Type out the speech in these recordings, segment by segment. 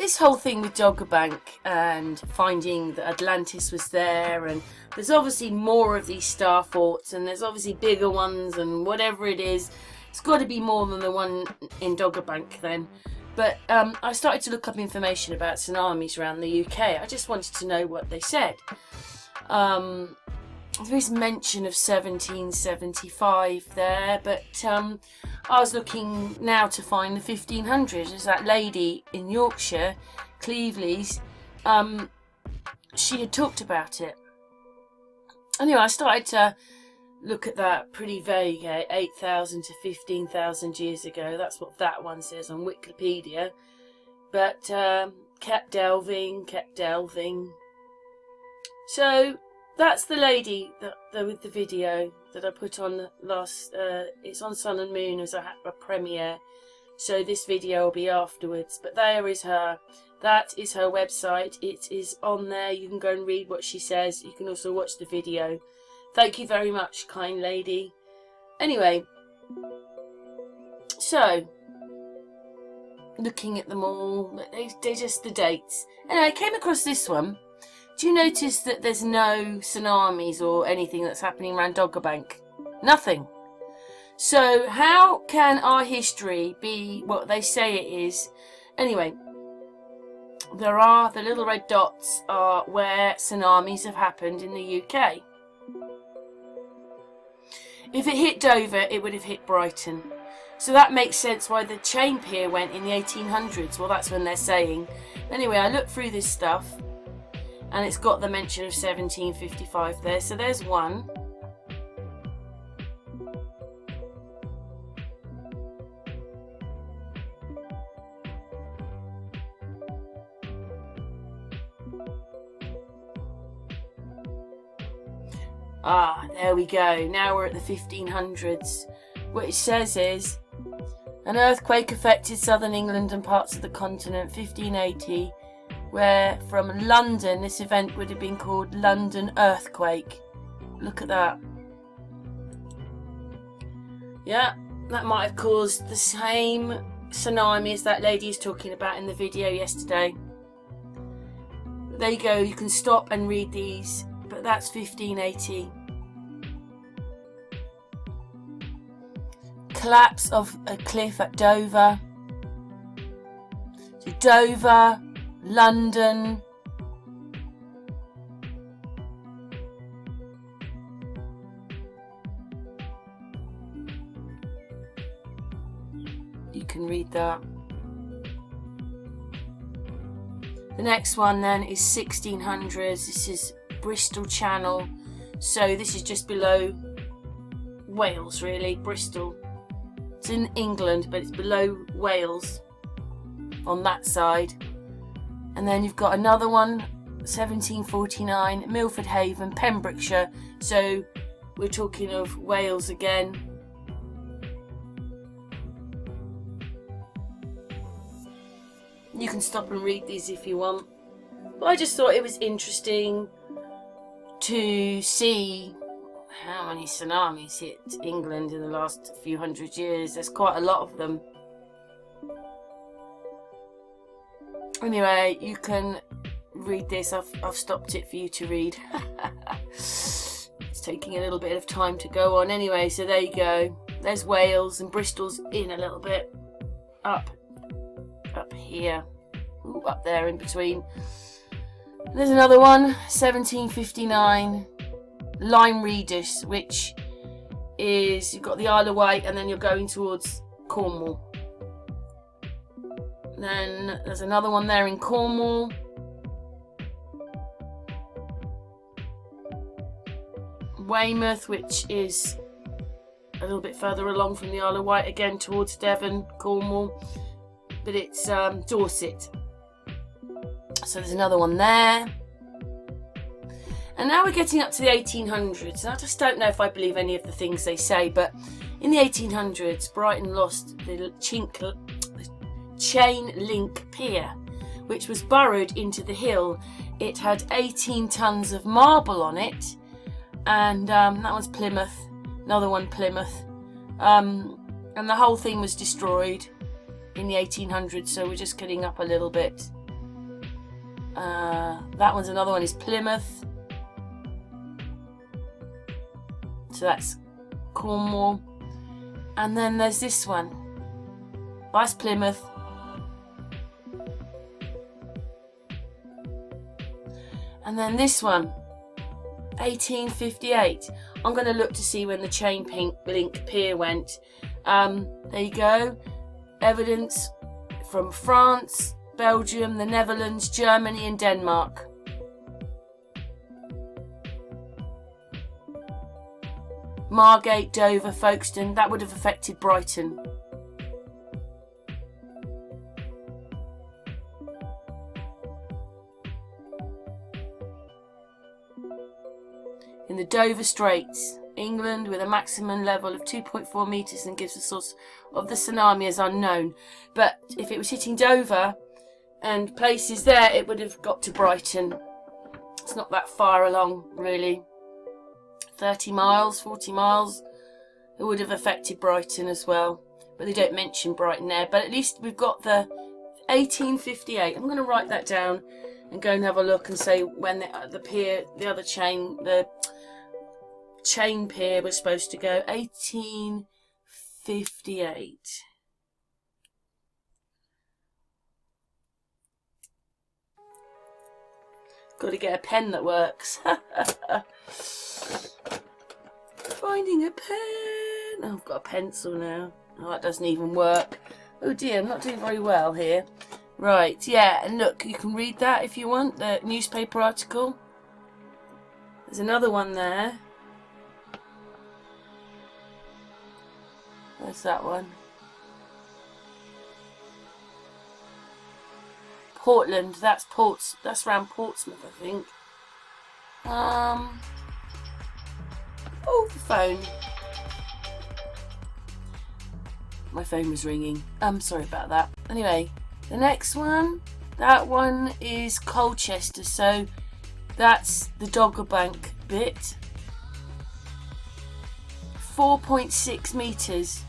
this whole thing with Dogger Bank and finding that Atlantis was there, and there's obviously more of these star forts, and there's obviously bigger ones, and whatever it is, it's got to be more than the one in Dogger Bank then. But I started to look up information about tsunamis around the UK. I just wanted to know what they said. There is mention of 1775 there, but I was looking now to find the 1500s. There's that lady in Yorkshire, Cleveleys, she had talked about it. Anyway, I started to look at that, pretty vague, 8,000 to 15,000 years ago. That's what that one says on Wikipedia. But kept delving. So that's the lady with the video that I put on last. It's on Sun and Moon as a premiere. So this video will be afterwards. But there is her. That is her website. It is on there. You can go and read what she says. You can also watch the video. Thank you very much, kind lady. Anyway, so looking at them all, they're just the dates. Anyway, I came across this one. Do you notice that there's no tsunamis or anything that's happening around Dogger Bank? Nothing. So how can our history be what they say it is? Anyway, the little red dots are where tsunamis have happened in the UK. If it hit Dover, it would have hit Brighton. So that makes sense why the chain pier went in the 1800s. Well, that's when they're saying. Anyway, I looked through this stuff, and it's got the mention of 1755 there. So there's one. Ah, there we go. Now we're at the 1500s. What it says is, an earthquake affected southern England and parts of the continent, 1580, where from London, this event would have been called London Earthquake. Look at that. Yeah, that might have caused the same tsunami as that lady is talking about in the video yesterday. There you go, you can stop and read these. But that's 1580. Collapse of a cliff at Dover. So Dover, London. You can read that. The next one then is 1600s. This is BITCHUTE Channel, so this is just below Wales, really. Bristol, it's in England, but it's below Wales on that side. And then you've got another one, 1749, Milford Haven, Pembrokeshire, so we're talking of Wales again. You can stop and read these if you want, but I just thought it was interesting to see how many tsunamis hit England in the last few hundred years. There's quite a lot of them. Anyway, you can read this. I've stopped it for you to read. It's taking a little bit of time to go on. Anyway, so there you go. There's Wales, and Bristol's in a little bit. Up here. Ooh, up there in between. There's another one, 1759, Lyme Regis, which is, you've got the Isle of Wight and then you're going towards Cornwall. Then there's another one there in Cornwall. Weymouth, which is a little bit further along from the Isle of Wight, again towards Devon, Cornwall, but it's Dorset. So there's another one there. And now we're getting up to the 1800s. And I just don't know if I believe any of the things they say, but in the 1800s, Brighton lost the chain link pier, which was burrowed into the hill. It had 18 tons of marble on it, and that one's Plymouth, another one Plymouth, and the whole thing was destroyed in the 1800s, so we're just getting up a little bit. That one's another one is Plymouth. So that's Cornwall. And then there's this one. That's Plymouth. And then this one, 1858. I'm going to look to see when the chain link pier went. There you go. Evidence from France, Belgium, the Netherlands, Germany and Denmark. Margate, Dover, Folkestone, that would have affected Brighton. In the Dover Straits, England, with a maximum level of 2.4 metres and gives the source of the tsunami as unknown. But if it was hitting Dover and places there, it would have got to Brighton. It's not that far along, really. 30 miles, 40 miles. It would have affected Brighton as well. But they don't mention Brighton there. But at least we've got the 1858. I'm going to write that down and go and have a look and say when the pier, the other chain, the chain pier was supposed to go. 1858. Got to get a pen that works. Finding a pen. Oh, I've got a pencil now. Oh, that doesn't even work. Oh dear, I'm not doing very well here. Right, yeah, and look, you can read that if you want, the newspaper article. There's another one there. Where's that one? Portland, that's around Portsmouth, I think. Oh, the phone. My phone was ringing. I'm sorry about that. Anyway, the next one, that one is Colchester, so that's the Doggerbank bit. 4.6 metres.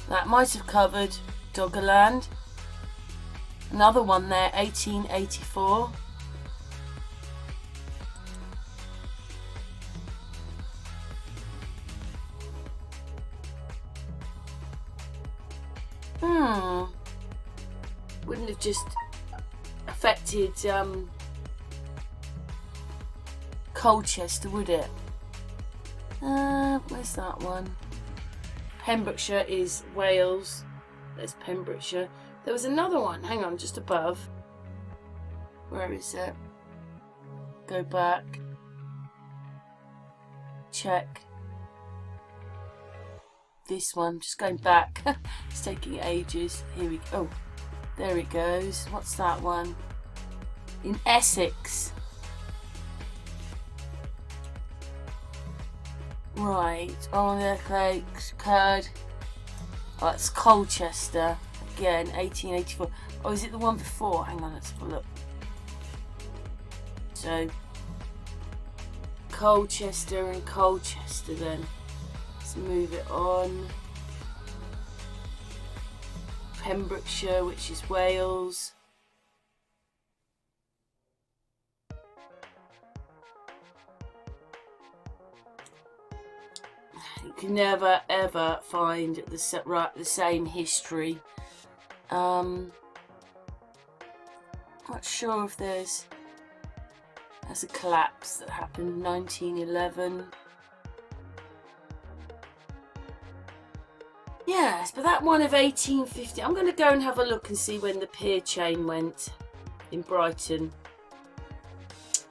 That might have covered Doggerland. Another one there, 1884. Wouldn't have just affected Colchester, would it? Where's that one? Pembrokeshire is Wales. There's Pembrokeshire. There was another one, hang on, just above. Where is it? Go back. Check. This one, just going back. It's taking ages. Here we go. Oh, there it goes. What's that one? In Essex. Right, on the earthquakes occurred. Oh, it's Colchester. Again, 1884. Oh, is it the one before? Hang on, let's have a look. So, Colchester and Colchester then. Let's move it on. Pembrokeshire, which is Wales. You can never ever find the same history. Not sure if there's a collapse that happened in 1911. Yes, but that one of 1850, I'm going to go and have a look and see when the pier chain went in Brighton.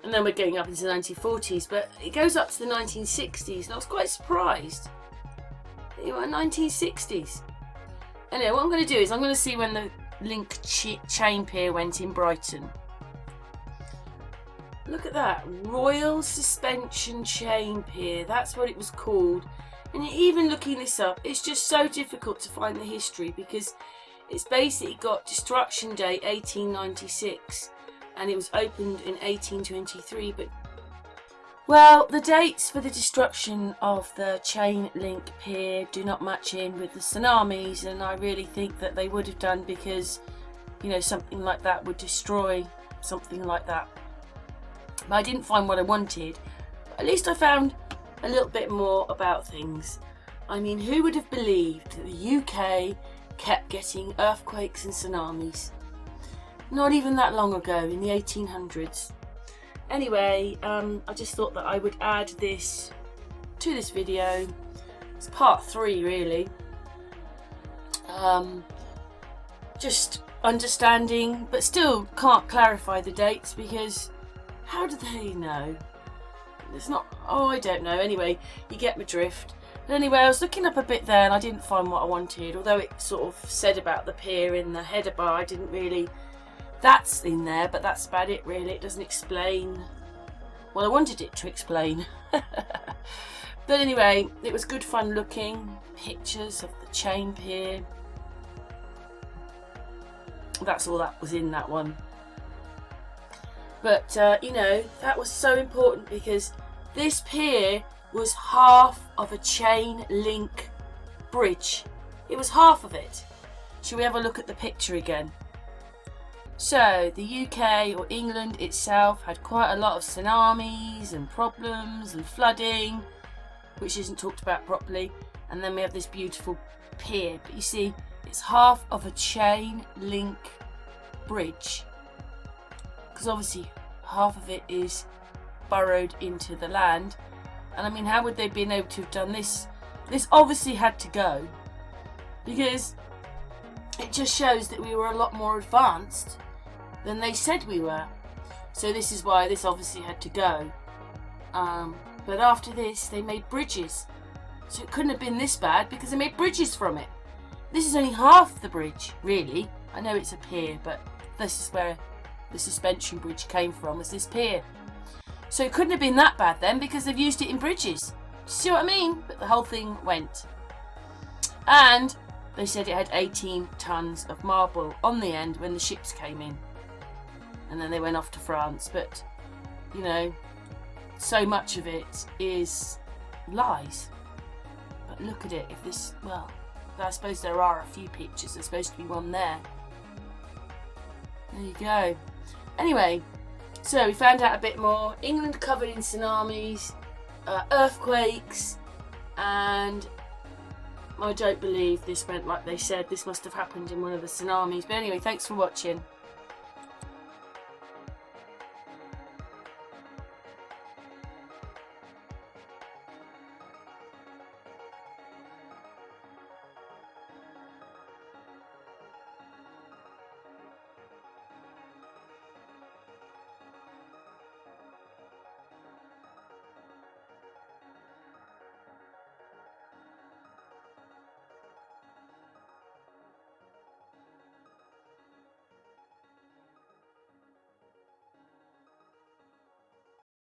And then we're getting up into the 1940s, but it goes up to the 1960s, and I was quite surprised. You know, 1960s. Anyway, what I'm going to do is I'm going to see when the link chain pier went in Brighton. Look at that, Royal Suspension Chain Pier, that's what it was called. And even looking this up, it's just so difficult to find the history because it's basically got destruction date 1896 and it was opened in 1823. But well, the dates for the destruction of the chain link pier do not match in with the tsunamis, and I really think that they would have done because, you know, something like that would destroy something like that. But I didn't find what I wanted. At least I found a little bit more about things. I mean, who would have believed that the UK kept getting earthquakes and tsunamis? Not even that long ago, in the 1800s. Anyway, I just thought that I would add this to this video. It's part 3 really. Just understanding, but still can't clarify the dates because how do they know? It's not, oh, I don't know. Anyway, you get my drift. But anyway, I was looking up a bit there and I didn't find what I wanted, although it sort of said about the pier in the header bar. I didn't really, that's in there, but that's about it really. It doesn't explain, well, I wanted it to explain. But anyway, it was good fun looking. Pictures of the chain pier. That's all that was in that one. But, you know, that was so important because this pier was half of a chain link bridge. It was half of it. Shall we have a look at the picture again? So, the UK or England itself had quite a lot of tsunamis and problems and flooding, which isn't talked about properly. And then we have this beautiful pier. But you see, it's half of a chain link bridge. Because obviously half of it is burrowed into the land. And I mean, how would they been able to have done this? This obviously had to go. Because it just shows that we were a lot more advanced than they said we were. So this is why this obviously had to go. But after this, they made bridges. So it couldn't have been this bad because they made bridges from it. This is only half the bridge, really. I know it's a pier, but this is where the suspension bridge came from, was this pier. So it couldn't have been that bad then because they've used it in bridges. See what I mean? But the whole thing went. And they said it had 18 tons of marble on the end when the ships came in. And then they went off to France. But, you know, so much of it is lies. But look at it. If this, well, I suppose there are a few pictures. There's supposed to be one there. There you go. Anyway, so we found out a bit more. England covered in tsunamis, earthquakes, and I don't believe this went like they said. This must have happened in one of the tsunamis. But anyway, thanks for watching.